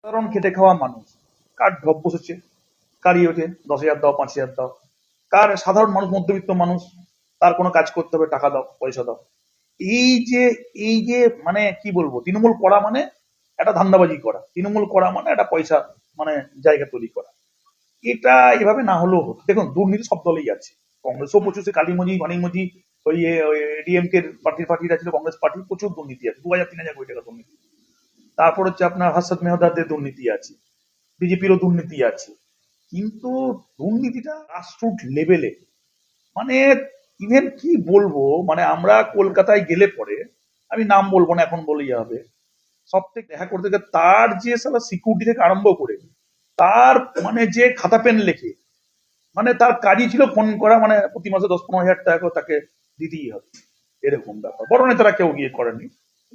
সাধারণ খেটে খাওয়া মানুষ, কার ঢপ বসেছে, কারই ওঠে 10,000 দাও, 5,000 দাও, কার সাধারণ মানুষ, মধ্যবিত্ত মানুষ, তার কোনো কাজ করতে হবে, টাকা দাও, পয়সা দাও। এই যে এই যে মানে কি বলবো, তৃণমূল করা মানে একটা ধান্দাবাজি করা, তৃণমূল করা মানে একটা পয়সা মানে জায়গা তৈরি করা। এটা এভাবে না হলেও হতো। দেখুন, দুর্নীতি সব দলেই আছে। কংগ্রেসও প্রচুর, সে কালীমজি বানিমজি, ওই ডিএমকে পার্টিরা ছিল, কংগ্রেস পার্টি প্রচুর দুর্নীতি আছে, 2,000 3,000 কোটি টাকা দুর্নীতি। তারপর হচ্ছে আপনার হাসনাত মেহদাদের দুর্নীতি আছে, বিজেপিরও দুর্নীতি আছে। কিন্তু দুর্নীতিটা গ্রাসরুট লেভেলে, মানে ইভেন কি বলবো, মানে আমরা কলকাতায় গেলে পরে, আমি নাম বলবো না, এখন বলেই হবে, সব থেকে দেখা করতে গেলে তার যে সালা সিকিউরিটি থেকে আরম্ভ করে, তার মানে যে খাতা পেন লেখে, মানে তার কাজই ছিল ফোন করা, মানে প্রতি মাসে 10-15 হাজার টাকা করে তাকে দিতেই হবে, এরকম ব্যাপার। বড় নেতারা কেউ গিয়ে করেনি,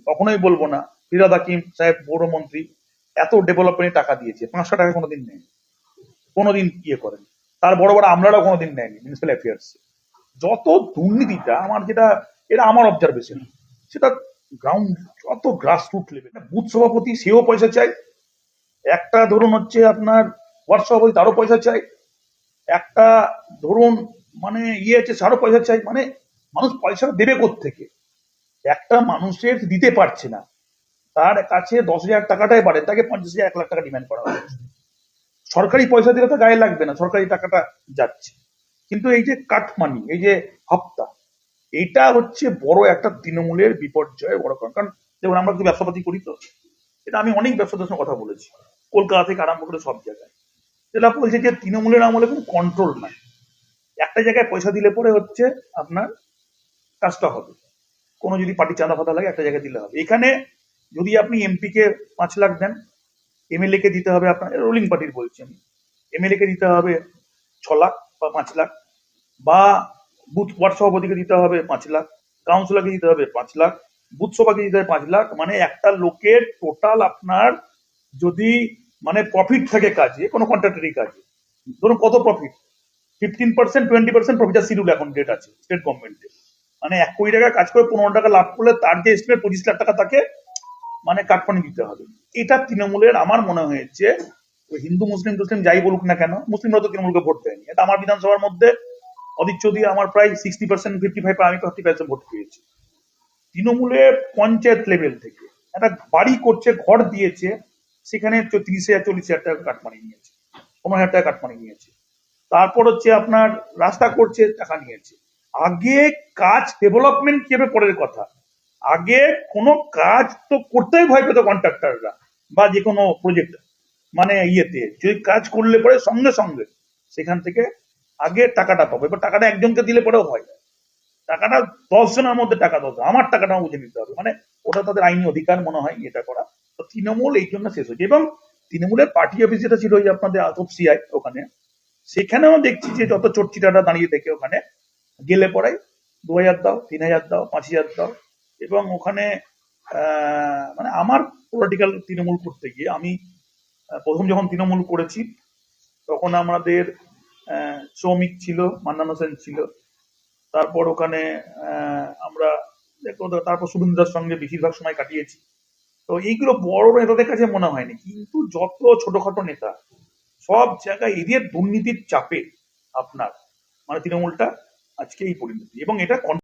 কখনোই বলবো না। ফিরাদ হাকিম সাহেব বড় মন্ত্রী, এত ডেভেলপমেন্টে টাকা দিয়েছে, 500 টাকা কোনোদিন নেই, কোনোদিন ইয়ে করেন। তার বড় বড় আমলারাও কোনোদিন নেয়নি মিউনিসিপ্যাল অ্যাফেয়ার্স। যত দুর্নীতিটা আমার যেটা, এটা আমার অবজারভেশন, সেটা গ্রাউন্ড, যত গ্রাসরুট লেভেল, বুথ সভাপতি সেও পয়সা চাই, একটা ধরুন হচ্ছে আপনার ওয়ার্ড সভাপতি তারও পয়সা চাই, একটা ধরুন মানে ইয়ে আছে তারও পয়সা চাই, মানে মানুষ পয়সা দেবে কোত্থেকে? একটা মানুষের দিতে পারছে না, তার কাছে 10,000 টাকাটাই বাড়ে, তাকে 50,000 1 লাখ টাকা ডিমান্ড করা হচ্ছে। সরকারি পয়সা দিলে তো গায়ে লাগবে না, সরকারি টাকাটা যাচ্ছে। কিন্তু এই যে কাটমানি, এই যে হপ্তা, এটা হচ্ছে বড় একটা তৃণমূলের বিপর্যয়ের বড় কারণ। কারণ দেখুন, আমরা কিন্তু ব্যবসাপাতি করি, তো এটা আমি অনেক ব্যবসাদের সঙ্গে কথা বলেছি, কলকাতা থেকে আরম্ভ করে সব জায়গায়, যেটা বলছে যে তৃণমূলের আমলে কোনো কন্ট্রোল নাই। একটা জায়গায় পয়সা দিলে পরে হচ্ছে আপনার কাজটা হবে, কোনো যদি পার্টি চাঁদা ফাঁদা লাগে একটা জায়গায় দিলে হবে। এখানে যদি আপনি এমপি কে 5 লাখ দেন, এমএলএ কে দিতে হবে, আপনার রুলিং পার্টির বলছি আমি, এমএলএ কে দিতে হবে 6 লাখ বা 5 লাখ, বা বুথ ওয়ার্ড সভাপতিকে দিতে হবে 5 লাখ, কাউন্সিলরকে দিতে হবে 5 লাখ, বুথ সভাকে দিতে হবে 5 লাখ। মানে একটা লোকের টোটাল আপনার যদি মানে প্রফিট থাকে কাজে, কোনো কন্ট্রাক্টরি কাজে, ধরুন কত প্রফিট, 15%, 20% প্রফিট শিডিউল এখন ডেট আছে স্টেট গভর্নমেন্টে। মানে 1 কোটি টাকা কাজ করে 15 টাকা লাভ করলে তার যে এস্টিমেট 25 লাখ টাকা তাকে মানে কাটপানি দিতে হবে। এটা তৃণমূলের আমার মনে হয়েছে, হিন্দু মুসলিম টুসলিম যাই বলুক না কেন, মুসলিমরা তো তৃণমূলকে ভোট দেয়নি। এটা আমার বিধানসভার মধ্যে অদিত চৌধুরী আমার প্রায় 60%, 55, আমি 30% ভোট পেয়েছি। তৃণমূলে পঞ্চায়েত লেভেল থেকে একটা বাড়ি করছে, ঘর দিয়েছে, সেখানে 30,000 40,000 টাকা কাটমানি নিয়েছে, 15,000 টাকা কাটমানি নিয়েছে। তারপর হচ্ছে আপনার রাস্তা করছে, টাকা নিয়েছে। আগে কাজ ডেভেলপমেন্ট কি হবে পরের কথা, আগে কোনো কাজ তো করতেই ভয় পেত কন্ট্রাক্টররা, বা যে কোনো প্রজেক্ট মানে ইয়েতে যদি কাজ করলে পরে সঙ্গে সঙ্গে সেখান থেকে আগে টাকাটা পাবো। এবার টাকাটা একজনকে দিলে পরেও হয়, টাকাটা 10 জনের মধ্যে টাকা 10, আমার টাকাটা বুঝে নিতে হবে, মানে ওটা তাদের আইনি অধিকার মনে হয় এটা করা। তো তৃণমূল এই জন্য শেষ হয়েছে। এবং তৃণমূলের পার্টি অফিস যেটা ছিল ওই আপনাদের তফসিয়ায়, ওখানে সেখানেও দেখছি যে যত চোরচিটারা দাঁড়িয়ে থেকে ওখানে গেলে পরে 2,000 দাও, 3,000 দাও, 5,000 দাও। এবং ওখানে মানে আমার পলিটিক্যাল তৃণমূল করতে গিয়ে আমি প্রথম যখন তৃণমূল করেছি তখন আমাদের শ্রমিক ছিল, মান্নান হোসেন ছিল, তারপর ওখানে আমরা তারপর শুভেন্দুদার সঙ্গে বেশিরভাগ সময় কাটিয়েছি। তো এইগুলো বড় নেতাদের কাছে মনে হয়নি, কিন্তু যত ছোটখাটো নেতা সব জায়গায় এদের দুর্নীতির চাপে আপনার মানে তৃণমূলটা আজকে এই পরিণতি। এবং এটা